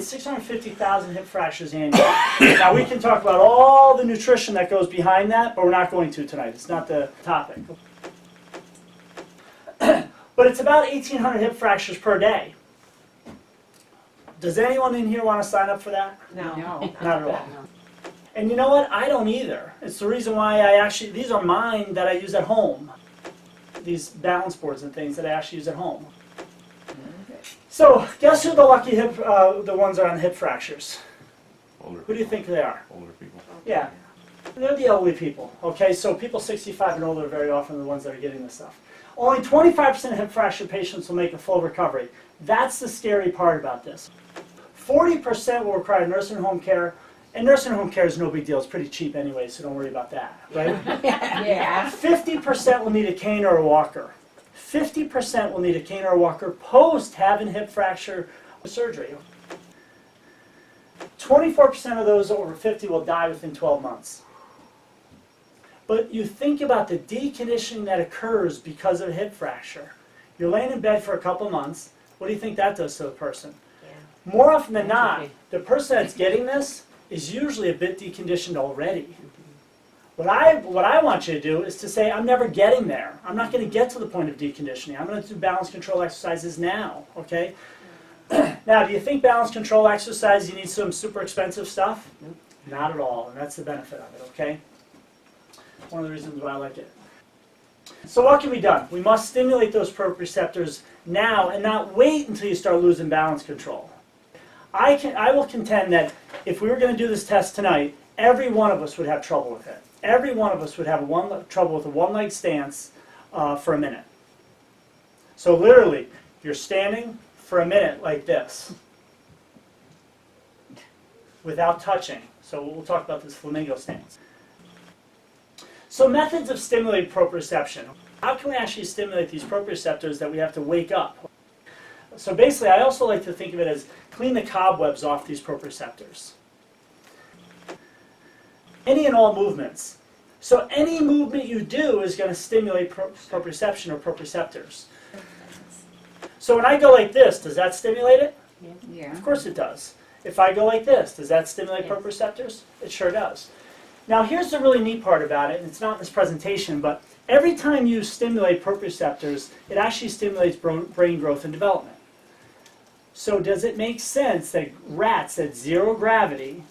650,000 hip fractures annually. Now we can talk about all the nutrition that goes behind that, but we're not going to tonight. It's not the topic. But it's about 1,800 hip fractures per day. Does anyone in here want to sign up for that? No. Not at all. And you know what? I don't either. It's the reason why these are mine that I use at home. These balance boards and things that I actually use at home. So, guess who the lucky the ones are on hip fractures? Older Who do you think they are? Older people. Yeah. They're the elderly people, okay? So people 65 and older are very often the ones that are getting this stuff. Only 25% of hip fracture patients will make a full recovery. That's the scary part about this. 40% will require nursing home care, and nursing home care is no big deal. It's pretty cheap anyway, so don't worry about that, right? Yeah. 50% will need a cane or a walker. 50% will need a cane or a walker post having hip fracture surgery. 24% of those over 50 will die within 12 months. But you think about the deconditioning that occurs because of a hip fracture. You're laying in bed for a couple months. What do you think that does to the person? Yeah. More often than not, the person that's getting this is usually a bit deconditioned already. What I want you to do is to say, I'm never getting there. I'm not going to get to the point of deconditioning. I'm going to do balance control exercises now, okay? Now, do you think balance control exercise, you need some super expensive stuff? Nope. Not at all, and that's the benefit of it, okay? One of the reasons why I like it. So what can be done? We must stimulate those proprioceptors now and not wait until you start losing balance control. I will contend that if we were going to do this test tonight, every one of us would have trouble with it. Every one of us would have trouble with a one-leg stance for a minute. So literally, you're standing for a minute like this without touching. So we'll talk about this flamingo stance. So methods of stimulating proprioception. How can we actually stimulate these proprioceptors that we have to wake up? So basically, I also like to think of it as clean the cobwebs off these proprioceptors. Any and all movements. So any movement you do is going to stimulate proprioception or proprioceptors. So when I go like this, does that stimulate it? Yeah. Of course it does. If I go like this, does that stimulate Yes. proprioceptors? It sure does. Now here's the really neat part about it, and it's not in this presentation, but every time you stimulate proprioceptors, it actually stimulates brain growth and development. So does it make sense that rats at zero gravity,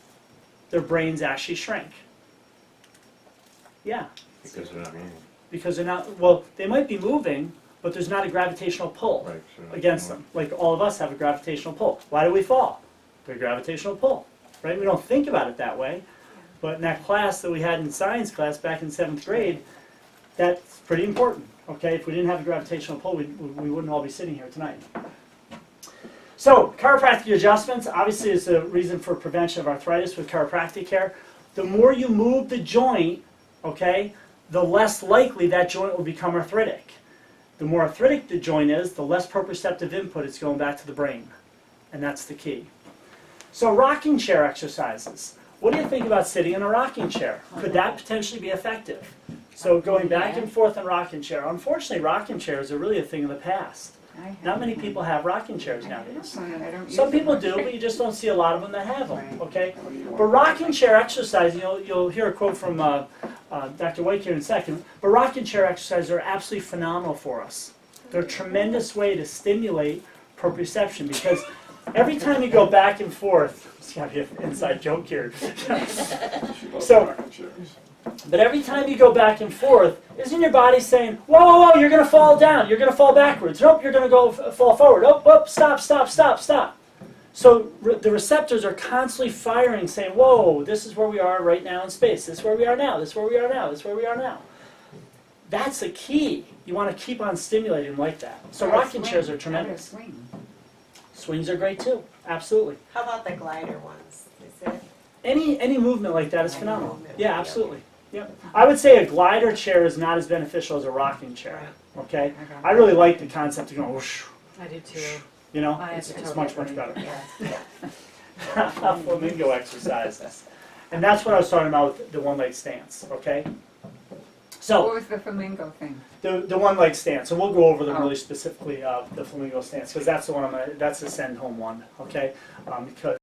their brains actually shrink? Yeah. Because they're not moving. Because they're not, well, they might be moving, but there's not a gravitational pull Right. So against them. Like all of us have a gravitational pull. Why do we fall? The gravitational pull, right? We don't think about it that way. But in that class that we had in science class back in 7th grade, that's pretty important, okay? If we didn't have a gravitational pull, we wouldn't all be sitting here tonight. So, chiropractic adjustments, obviously is a reason for prevention of arthritis with chiropractic care. The more you move the joint, okay, the less likely that joint will become arthritic. The more arthritic the joint is, the less proprioceptive input it's going back to the brain. And that's the key. So rocking chair exercises. What do you think about sitting in a rocking chair? Could that potentially be effective? So going back and forth in rocking chair. Unfortunately, rocking chairs are really a thing of the past. Not many people have rocking chairs nowadays. Some people do, but you just don't see a lot of them that have them, okay? But rocking chair exercise, you'll hear a quote from Dr. White here in a second, but rocking chair exercises are absolutely phenomenal for us. They're a tremendous way to stimulate proprioception because every time you go back and forth, it's got to be an inside joke here. So, but every time you go back and forth, isn't your body saying, whoa, whoa, whoa, you're going to fall down, you're going to fall backwards, nope, you're going to go fall forward, oh, oh, stop, stop, stop, stop. So the receptors are constantly firing, saying, whoa, this is where we are right now in space, this is where we are now, this is where we are now, this is where we are now. That's the key. You want to keep on stimulating like that. So rocking chairs are tremendous. Swings are great too, absolutely. How about the glider ones? Is it? Any movement like that is phenomenal. Yeah, absolutely. Yep. I would say a glider chair is not as beneficial as a rocking chair. Okay. I really like the concept of going whoosh. I do too. You know, I it's totally much agree. better. Yeah. Flamingo exercises, and that's what I was talking about with the one-leg stance. Okay. What So was the flamingo thing? the one-leg stance, and we'll go over them Oh. really specifically. The flamingo stance, because that's the one that's the send home one. Okay, because